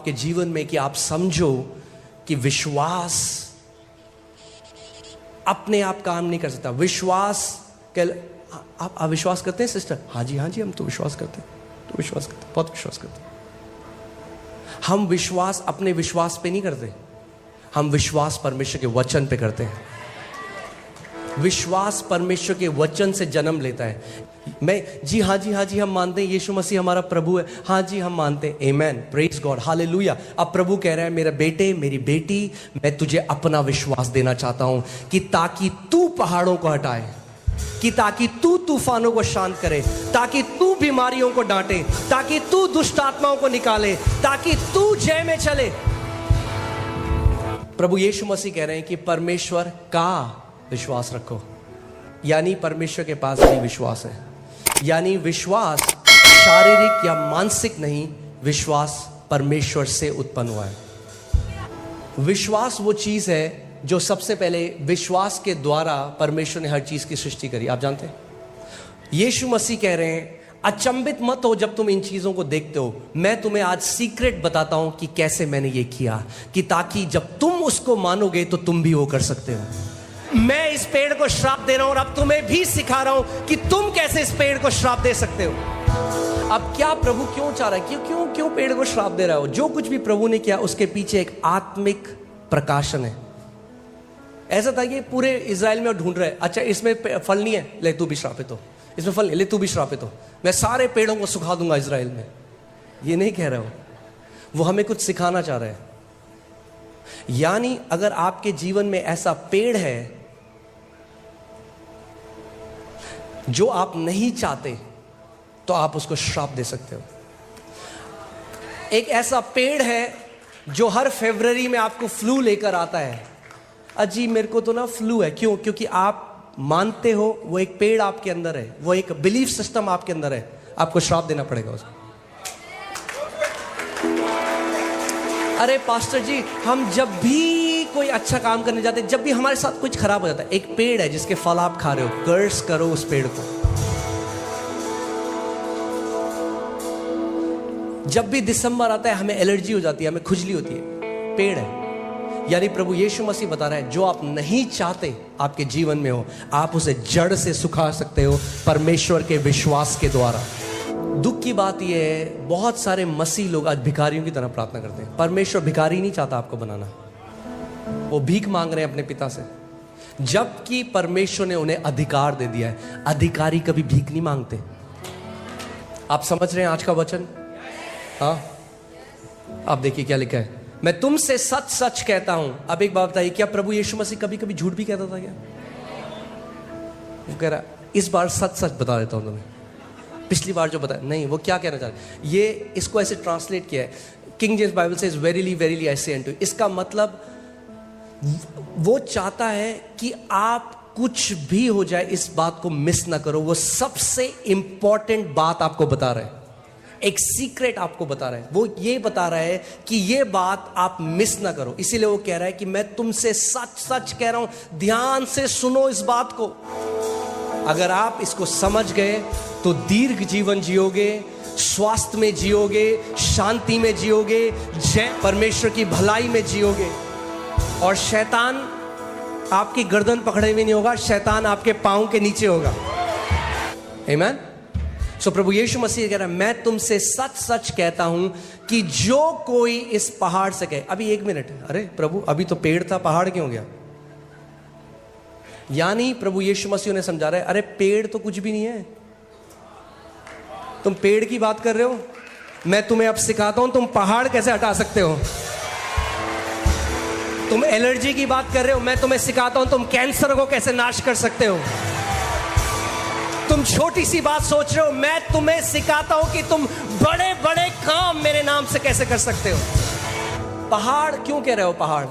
आपके जीवन में कि आप समझो कि विश्वास अपने आप काम नहीं कर सकता। विश्वास आप अविश्वास करते हैं सिस्टर? हाँ जी हम तो विश्वास करते हैं, बहुत विश्वास करते हैं। हम विश्वास अपने विश्वास पे नहीं करते, हम विश्वास परमेश्वर के वचन पे करते हैं। विश्वास परमेश्वर के वचन से जन्म लेता है। जी हाँ जी हम मानते हैं यीशु मसीह हमारा प्रभु है। हाँ जी हम मानते हैं। आमेन, प्रेज गॉड, हालेलुया। अब प्रभु कह रहा है मेरा बेटे मेरी बेटी, मैं तुझे अपना विश्वास देना चाहता हूं कि ताकि तू पहाड़ों को हटाए, कि ताकि तू तूफानों को शांत करे, ताकि तू बीमारियों को डांटे, ताकि तू दुष्ट आत्माओं को निकाले, ताकि तू जय में चले। प्रभु यीशु मसीह कह रहे हैं कि परमेश्वर का विश्वास रखो, यानी परमेश्वर के पास भी विश्वास है। यानी विश्वास शारीरिक या मानसिक नहीं, विश्वास परमेश्वर से उत्पन्न हुआ है। विश्वास वो चीज है जो सबसे पहले विश्वास के द्वारा परमेश्वर ने हर चीज की सृष्टि करी। आप जानते हैं यीशु मसीह कह रहे हैं अचंभित मत हो जब तुम इन चीजों को देखते हो। मैं तुम्हें आज सीक्रेट बताता हूं कि कैसे मैंने ये किया, कि ताकि जब तुम उसको मानोगे तो तुम भी वो कर सकते हो। मैं इस पेड़ को श्राप दे रहा हूं और अब तुम्हें भी सिखा रहा हूं कि तुम कैसे इस पेड़ को श्राप दे सकते हो। अब क्या प्रभु क्यों चाह रहा है, क्यों पेड़ को श्राप दे रहा हो? जो कुछ भी प्रभु ने किया उसके पीछे एक आत्मिक प्रकाशन है। ऐसा था कि पूरे इजराइल में ढूंढ रहे, अच्छा इसमें फल नहीं है, ले तू भी श्रापित हो, इसमें फल नहीं, ले तू भी श्रापित हो, मैं सारे पेड़ों को सुखा दूंगा इजराइल में। ये नहीं कह रहे हो, वो हमें कुछ सिखाना चाह रहे हैं। यानी अगर आपके जीवन में ऐसा पेड़ है जो आप नहीं चाहते तो आप उसको श्राप दे सकते हो। एक ऐसा पेड़ है जो हर फरवरी में आपको फ्लू लेकर आता है। अजी मेरे को तो ना फ्लू है, क्यों? क्योंकि आप मानते हो वो एक पेड़ आपके अंदर है, वो एक बिलीफ सिस्टम आपके अंदर है, आपको श्राप देना पड़ेगा उसको। अरे पास्टर जी हम जब भी कोई अच्छा काम करने जाते हैं, जब भी हमारे साथ कुछ खराब हो जाता है, एक पेड़ है जिसके फल आप खा रहे हो, कर्स करो उस पेड़ को। जब भी दिसंबर आता है हमें एलर्जी हो जाती है, हमें खुजली होती है, पेड़ है। यानी प्रभु यीशु मसीह बता रहा है जो आप नहीं चाहते आपके जीवन में हो, आप उसे जड़ से सुखा सकते हो परमेश्वर के विश्वास के द्वारा। दुख की बात यह है बहुत सारे मसीह लोग आज भिखारियों की तरह प्रार्थना करते हैं। परमेश्वर भिखारी नहीं चाहता आपको बनाना, वो भीख मांग रहे हैं अपने पिता से, जबकि परमेश्वर ने उन्हें अधिकार दे दिया है। अधिकारी कभी भीख नहीं मांगते। आप समझ रहे हैं आज का वचन? हाँ, आप देखिए क्या लिखा है, मैं तुमसे सच सच कहता हूं। अब एक बात बताइए, क्या प्रभु यीशु मसीह कभी कभी झूठ भी कहता था क्या? वो कह रहा इस बार सच सच बता देता हूं तुम्हें, पिछली बार जो बताया नहीं। वो क्या कहना चाह रहा है, ये इसको ऐसे ट्रांसलेट किया है, किंग जेम्स बाइबल से वेरीली वेरीली आई से अनटू यू। इसका मतलब वो चाहता है कि आप कुछ भी हो जाए इस बात को मिस ना करो। वो सबसे इंपॉर्टेंट बात आपको बता रहा है, एक सीक्रेट आपको बता रहा है। वो ये बता रहा है कि ये बात आप मिस ना करो। इसीलिए वो कह रहा है कि मैं तुमसे सच सच कह रहा हूं, ध्यान से सुनो इस बात को। अगर आप इसको समझ गए तो दीर्घ जीवन जियोगे, स्वास्थ्य में जियोगे, शांति में जियोगे, जय परमेश्वर की भलाई में जियोगे, और शैतान आपकी गर्दन पकड़े हुए नहीं होगा, शैतान आपके पांव के नीचे होगा। आमीन। सो प्रभु यीशु मसीह कह रहा है मैं तुमसे सच सच कहता हूं कि जो कोई इस पहाड़ से कहे। अभी एक मिनट, अरे प्रभु अभी तो पेड़ था, पहाड़ क्यों हो गया? यानी प्रभु यीशु मसीह उन्हें समझा रहा है अरे पेड़ तो कुछ भी नहीं है, तुम पेड़ की बात कर रहे हो, मैं तुम्हें अब सिखाता हूं तुम पहाड़ कैसे हटा सकते हो। तुम एलर्जी की बात कर रहे हो, मैं तुम्हें सिखाता हूं तुम कैंसर को कैसे नाश कर सकते हो। तुम छोटी सी बात सोच रहे हो, मैं तुम्हें सिखाता हूं कि तुम बड़े बड़े काम मेरे नाम से कैसे कर सकते हो। पहाड़ क्यों कह रहे हो पहाड़?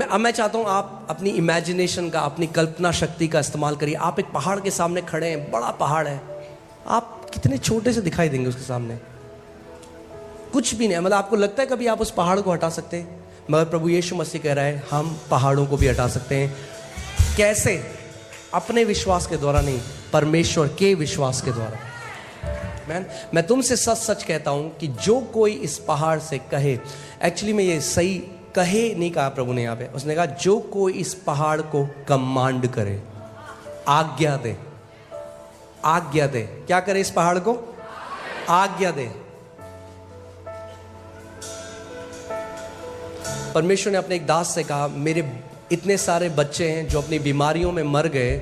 अब मैं चाहता हूं आप अपनी इमेजिनेशन का, अपनी कल्पना शक्ति का इस्तेमाल करिए। आप एक पहाड़ के सामने खड़े हैं, बड़ा पहाड़ है, आप कितने छोटे से दिखाई देंगे उसके सामने, कुछ भी नहीं। मतलब आपको लगता है कभी आप उस पहाड़ को हटा सकते हैं? मगर प्रभु यीशु मसीह कह रहा है हम पहाड़ों को भी हटा सकते हैं। कैसे? अपने विश्वास के द्वारा नहीं, परमेश्वर के विश्वास के द्वारा। मैं तुमसे सच सच कहता हूं कि जो कोई इस पहाड़ से कहे, एक्चुअली में ये सही कहे नहीं कहा प्रभु ने यहाँ पे, उसने कहा जो कोई इस पहाड़ को कमांड करे, आज्ञा दे, आज्ञा दे। क्या करे? इस पहाड़ को आज्ञा दे। परमेश्वर ने अपने एक दास से कहा, मेरे इतने सारे बच्चे हैं जो अपनी बीमारियों में मर गए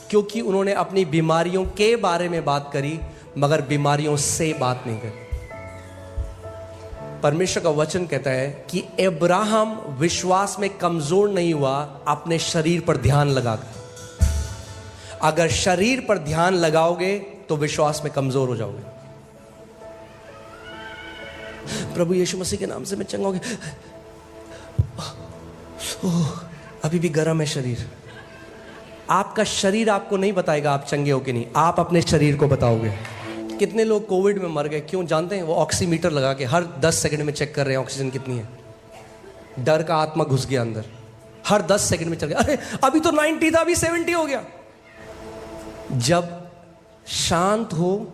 क्योंकि उन्होंने अपनी बीमारियों के बारे में बात करी मगर बीमारियों से बात नहीं करी। परमेश्वर का वचन कहता है कि अब्राहम विश्वास में कमजोर नहीं हुआ अपने शरीर पर ध्यान लगाकर। अगर शरीर पर ध्यान लगाओगे तो विश्वास में कमजोर हो जाओगे। प्रभु यीशु मसीह के नाम से मैं चंगा हो गया, अभी भी गर्म है शरीर। आपका शरीर आपको नहीं बताएगा आप चंगे हो कि नहीं, आप अपने शरीर को बताओगे। कितने लोग कोविड में मर गए? क्यों जानते हैं? वो ऑक्सीमीटर लगा के हर 10 सेकंड में चेक कर रहे हैं ऑक्सीजन कितनी है। डर का आत्मा घुस गया अंदर, हर 10 सेकंड में चल गया, अरे अभी तो 90 था, अभी 70 हो गया। जब शांत हो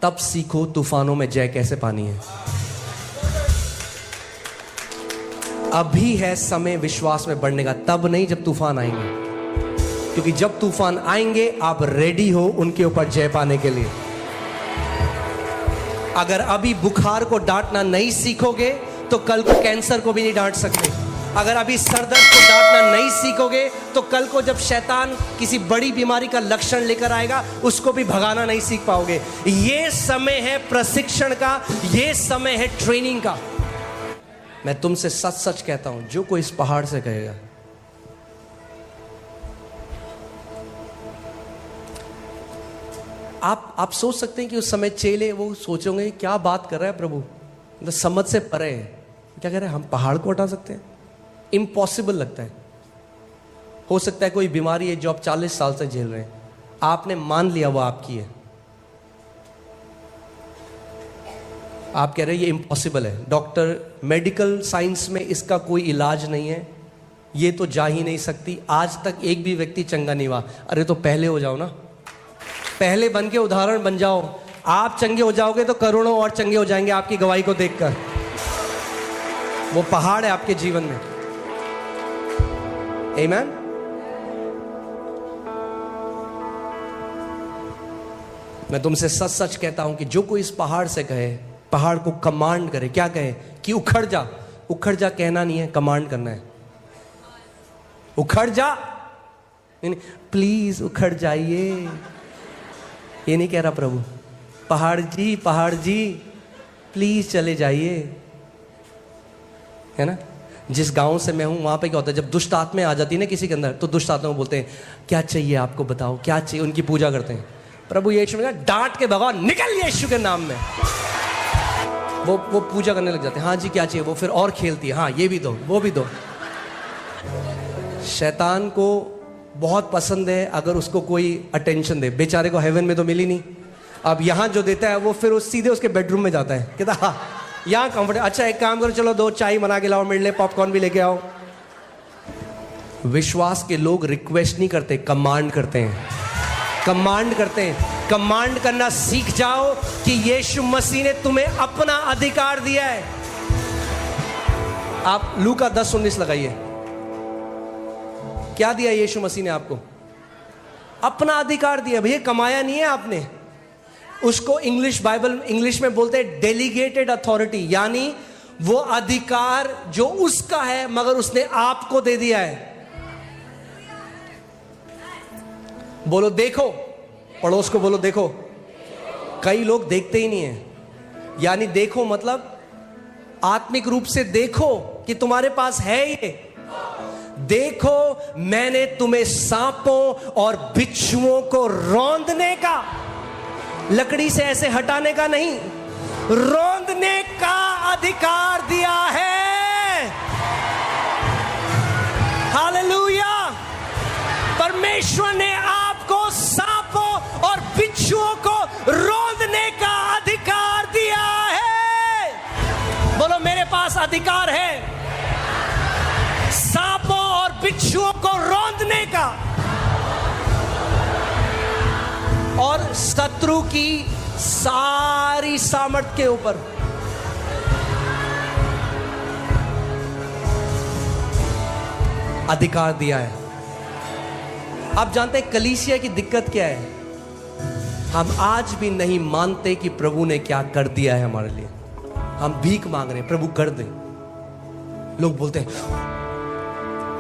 तब सीखो तूफानों में जय कैसे पानी है। अभी है समय विश्वास में बढ़ने का, तब नहीं जब तूफान आएंगे, क्योंकि जब तूफान आएंगे आप रेडी हो उनके ऊपर जय पाने के लिए। अगर अभी बुखार को डांटना नहीं सीखोगे तो कल को कैंसर को भी नहीं डांट सकते। अगर अभी सरदर्द को डांटना नहीं सीखोगे तो कल को जब शैतान किसी बड़ी बीमारी का लक्षण लेकर आएगा उसको भी भगाना नहीं सीख पाओगे। ये समय है प्रशिक्षण का, ये समय है ट्रेनिंग का। मैं तुमसे सच सच कहता हूं, जो कोई इस पहाड़ से कहेगा, आप सोच सकते हैं कि उस समय चेले वो सोचोगे क्या बात कर रहा है प्रभु, मतलब समझ से परे है। क्या कह रहे हैं? हम पहाड़ को हटा सकते हैं? इम्पॉसिबल लगता है। हो सकता है कोई बीमारी है जो आप 40 साल से झेल रहे हैं, आपने मान लिया वो आपकी है, आप कह रहे हैं ये इम्पॉसिबल है, डॉक्टर मेडिकल साइंस में इसका कोई इलाज नहीं है, ये तो जा ही नहीं सकती, आज तक एक भी व्यक्ति चंगा नहीं हुआ। अरे तो पहले हो जाओ ना, पहले बन के उदाहरण बन जाओ। आप चंगे हो जाओगे तो करोड़ों और चंगे हो जाएंगे आपकी गवाही को देखकर। वो पहाड़ है आपके जीवन में। आमीन। मैं तुमसे सच सच कहता हूं कि जो कोई इस पहाड़ से कहे, पहाड़ को कमांड करे। क्या कहे? कि उखड़ जा। उखड़ जा कहना नहीं है, कमांड करना है। उखड़ जा, प्लीज उखड़ जाइए, ये नहीं कह रहा प्रभु। पहाड़ जी प्लीज चले जाइए, है ना। जिस गांव से मैं हूं वहां पे क्या होता है, जब दुष्ट आत्माएं आ जाती है ना किसी के अंदर, तो दुष्ट आत्मा बोलते हैं क्या चाहिए आपको, बताओ क्या चाहिए। उनकी पूजा करते हैं। प्रभु यीशु ने डांट के भगाओ, निकल यीशु के नाम में। वो पूजा करने लग जाते हैं। हाँ जी क्या चाहिए, वो फिर और खेलती है, हाँ ये भी दो वो भी दो। शैतान को बहुत पसंद है अगर उसको कोई अटेंशन दे। बेचारे को हेवन में तो मिली नहीं, अब यहाँ जो देता है वो फिर सीधे उसके बेडरूम में जाता है, कहता हाँ यहाँ कंफर्टेबल। अच्छा एक काम करो, चलो 2 चाय बना के लाओ मेरे लिए, पॉपकॉर्न भी लेके आओ। विश्वास के लोग रिक्वेस्ट नहीं करते, कमांड करते हैं। कमांड करते हैं। कमांड करना सीख जाओ कि यीशु मसीह ने तुम्हें अपना अधिकार दिया है। आप लूका 10:19 लगाइए। क्या दिया यीशु मसीह ने आपको? अपना अधिकार दिया। भैया कमाया नहीं है आपने उसको। इंग्लिश में बोलते हैं डेलीगेटेड अथॉरिटी, यानी वो अधिकार जो उसका है मगर उसने आपको दे दिया है। बोलो देखो, पड़ोस को बोलो देखो। कई लोग देखते ही नहीं है, यानी देखो मतलब आत्मिक रूप से देखो कि तुम्हारे पास है ये। देखो मैंने तुम्हें सांपों और बिच्छुओं को रौंदने का, लकड़ी से ऐसे हटाने का नहीं, रौंदने का अधिकार दिया है। हालेलुया। परमेश्वर ने आपको सांपों और बिच्छुओं को रौंदने का अधिकार दिया है। बोलो मेरे पास अधिकार है सांपों और बिच्छुओं को रौंदने का, और शत्रु की सारी सामर्थ के ऊपर। अधिकार दिया है। आप जानते हैं कलीसिया की दिक्कत क्या है? हम आज भी नहीं मानते कि प्रभु ने क्या कर दिया है हमारे लिए। हम भीख मांग रहे हैं, प्रभु कर दे। लोग बोलते हैं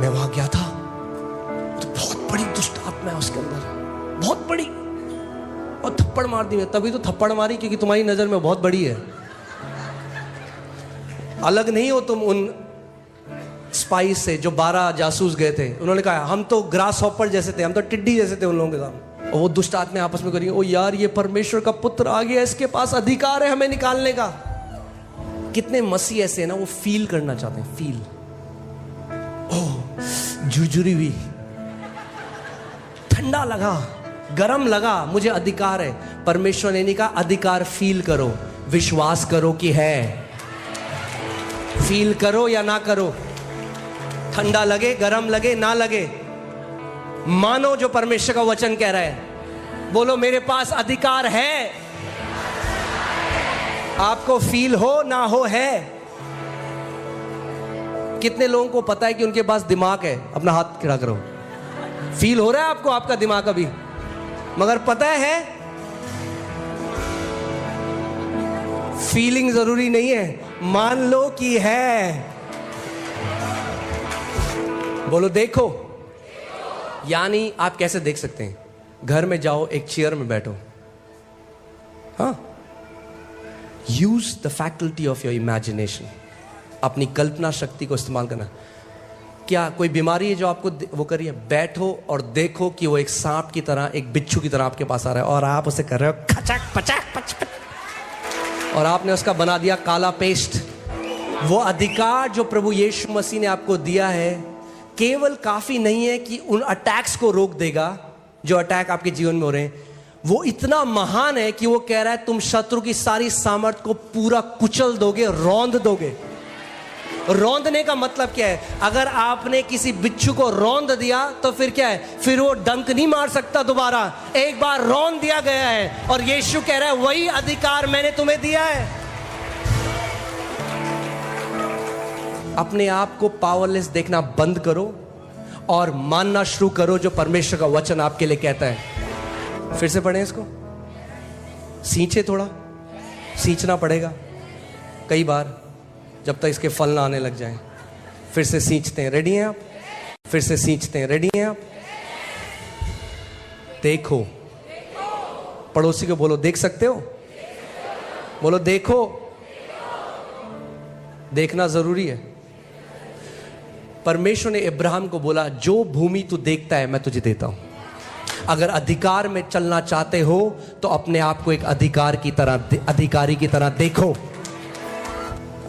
मैं वहां गया था तो बहुत बड़ी दुष्ट आत्मा है उसके अंदर, बहुत बड़ी, और थप्पड़ मार दी। तभी तो थप्पड़ मारी क्योंकि तुम्हारी नजर में बहुत बड़ी है। अलग नहीं हो तुम उन स्पाइस से जो 12 जासूस गए थे। उन्होंने कहा हम तो ग्रास हॉपर जैसे थे, हम तो टिड्डी जैसे थे उन लोगों के सामने। और वो दुष्ट आत्मा आपस में करेंगे, ओ यार ये परमेश्वर का पुत्र आ गया, इसके पास अधिकार है हमें निकालने का। कितने मसीह ऐसे है ना, वो फील करना चाहते हैं, फील। ओह झुरझुरी हुई, ठंडा लगा, गरम लगा, मुझे अधिकार है। परमेश्वर ने नहीं कहा अधिकार फील करो, विश्वास करो कि है। फील करो या ना करो, ठंडा लगे, गरम लगे, ना लगे, मानो जो परमेश्वर का वचन कह रहा है। बोलो मेरे पास अधिकार है। आपको फील हो ना हो, है। कितने लोगों को पता है कि उनके पास दिमाग है? अपना हाथ खड़ा करो। फील हो रहा है आपको आपका दिमाग अभी, मगर पता है फीलिंग जरूरी नहीं है, मान लो कि है। बोलो देखो। यानी आप कैसे देख सकते हैं? घर में जाओ, एक चेयर में बैठो, हाँ, use the faculty of your imagination. अपनी कल्पना शक्ति को इस्तेमाल करना। क्या कोई बीमारी है जो आपको वो करिए? बैठो और देखो कि वो एक सांप की तरह, एक बिच्छू की तरह आपके पास आ रहा है और आप उसे कर रहे हो खचक पचक पच पच, और आपने उसका बना दिया काला पेस्ट। वो अधिकार जो प्रभु यीशु मसीह ने आपको दिया है केवल काफी नहीं है कि उन अटैक्स को रोक देगा जो अटैक आपके जीवन में हो रहे हैं। वो इतना महान है कि वो कह रहा है तुम शत्रु की सारी सामर्थ को पूरा कुचल दोगे, रौंद दोगे। रौंदने का मतलब क्या है? अगर आपने किसी बिच्छू को रौंद दिया तो फिर क्या है? फिर वो डंक नहीं मार सकता दोबारा। एक बार रौंद दिया गया है और यीशु कह रहा है वही अधिकार मैंने तुम्हें दिया है। अपने आप को पावरलेस देखना बंद करो और मानना शुरू करो जो परमेश्वर का वचन आपके लिए कहता है। फिर से पढ़ें इसको, सींचे, थोड़ा सींचना पड़ेगा कई बार जब तक इसके फल ना आने लग जाएं। फिर से सींचते हैं, रेडी हैं आप? फिर से सींचते हैं, रेडी हैं आप? देखो, पड़ोसी को बोलो देख सकते हो? बोलो देखो। देखना जरूरी है। परमेश्वर ने इब्राहिम को बोला जो भूमि तू देखता है मैं तुझे देता हूं। अगर अधिकार में चलना चाहते हो तो अपने आप को एक अधिकार की तरह, अधिकारी की तरह देखो।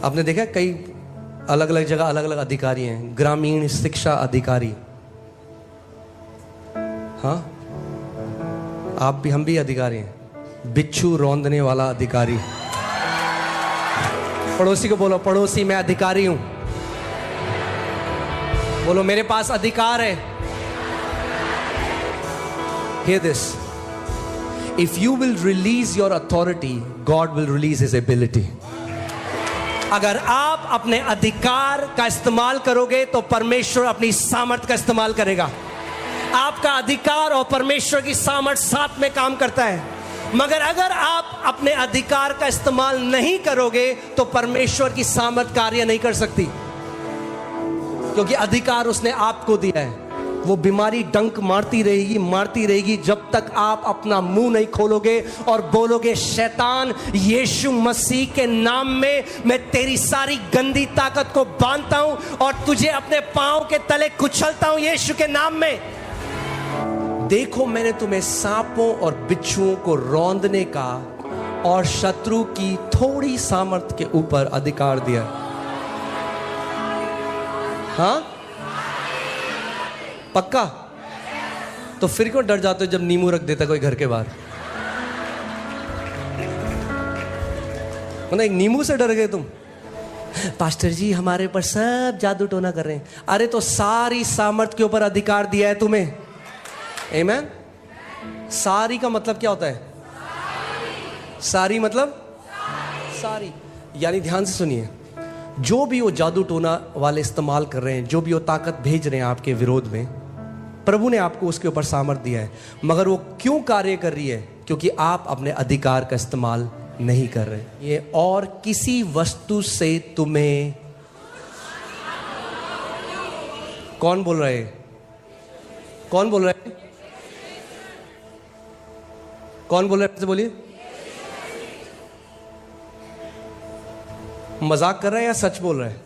आपने देखा कई अलग अलग जगह अलग अलग अधिकारी हैं। ग्रामीण शिक्षा अधिकारी, हाँ, आप भी, हम भी अधिकारी हैं। बिच्छू रौंदने वाला अधिकारी। पड़ोसी को बोलो पड़ोसी मैं अधिकारी हूं। बोलो मेरे पास अधिकार है। Hear this. If you will release your authority, God will release His ability. अगर आप अपने अधिकार का इस्तेमाल करोगे तो परमेश्वर अपनी सामर्थ का इस्तेमाल करेगा। आपका अधिकार और परमेश्वर की सामर्थ साथ में काम करता है। मगर अगर आप अपने अधिकार का इस्तेमाल नहीं करोगे तो परमेश्वर की सामर्थ कार्य नहीं कर सकती, क्योंकि अधिकार उसने आपको दिया है। वो बीमारी डंक मारती रहेगी जब तक आप अपना मुंह नहीं खोलोगे और बोलोगे शैतान यीशु मसीह के नाम में मैं तेरी सारी गंदी ताकत को बांधता हूं और तुझे अपने पांव के तले कुचलता हूं यीशु के नाम में। देखो मैंने तुम्हें सांपों और बिच्छुओं को रौंदने का और शत्रु की थोड़ी सामर्थ के ऊपर अधिकार दिया। हाँ, पक्का? तो फिर क्यों डर जाते हो जब नींबू रख देता कोई घर के बाहर? मतलब एक नींबू से डर गए तुम? पास्टर जी हमारे ऊपर सब जादू टोना कर रहे हैं। अरे तो सारी सामर्थ के ऊपर अधिकार दिया है तुम्हें। आमीन। सारी का मतलब क्या होता है? सारी मतलब सारी, यानी ध्यान से सुनिए, जो भी वो जादू टोना वाले इस्तेमाल कर रहे हैं, जो भी वो ताकत भेज रहे हैं आपके विरोध में, प्रभु ने आपको उसके ऊपर सामर्थ दिया है, मगर वो क्यों कार्य कर रही है? क्योंकि आप अपने अधिकार का इस्तेमाल नहीं कर रहे। ये और किसी वस्तु से तुम्हें, कौन बोल रहे हैं? कौन बोल रहे हैं? कौन बोल रहे हैं? बोलिए। मजाक कर रहा है या सच बोल रहा है?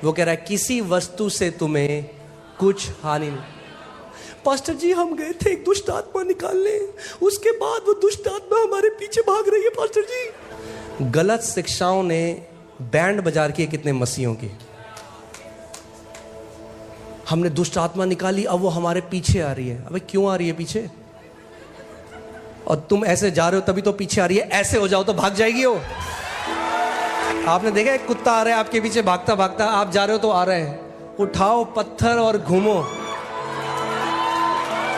वो कह रहा है किसी वस्तु से तुम्हें कुछ हानि नहीं। पास्टर जी हम गए थे एक दुष्ट आत्मा निकालने, उसके बाद वो दुष्ट आत्मा हमारे पीछे भाग रही है पास्टर जी। गलत शिक्षाओं ने बैंड बजा रखी है कितने मसीहों की। हमने दुष्ट आत्मा निकाली, अब वो हमारे पीछे आ रही है। अबे क्यों आ रही है पीछे? और तुम ऐसे जा रहे हो तभी तो पीछे आ रही है, ऐसे हो जाओ तो भाग जाएगी वो। आपने देखा एक कुत्ता आ रहा है आपके पीछे भागता भागता, आप जा रहे हो तो आ रहे हैं। उठाओ पत्थर और घूमो,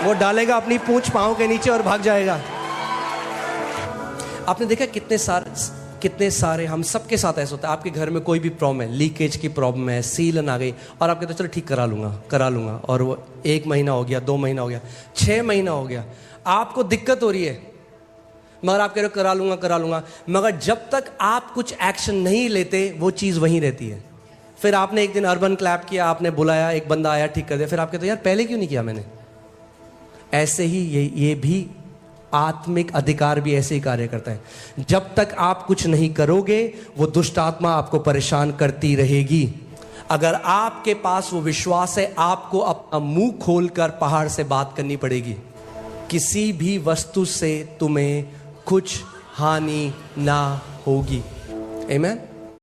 वो डालेगा अपनी पूंछ पांव के नीचे और भाग जाएगा। आपने देखा कितने सारे हम सबके साथ ऐसा होता है। आपके घर में कोई भी प्रॉब्लम है, लीकेज की प्रॉब्लम है, सीलन आ गई, और आप कहते हो चलो ठीक करा लूंगा, और वो 1 महीना हो गया, 2 महीना हो गया, 6 महीना हो गया, आपको दिक्कत हो रही है, मगर आप कह रहे हो करा लूंगा, मगर जब तक आप कुछ एक्शन नहीं लेते वो चीज़ वहीं रहती है। फिर आपने एक दिन अर्बन क्लैप किया, आपने बुलाया, एक बंदा आया ठीक कर दिया, फिर आप कहते हो यार पहले क्यों नहीं किया मैंने। ऐसे ही ये भी आत्मिक अधिकार भी ऐसे ही कार्य करता है। जब तक आप कुछ नहीं करोगे वो दुष्ट आत्मा आपको परेशान करती रहेगी। अगर आपके पास वो विश्वास है, आपको अपना मुंह खोलकर पहाड़ से बात करनी पड़ेगी, किसी भी वस्तु से तुम्हें कुछ हानि ना होगी। आमीन।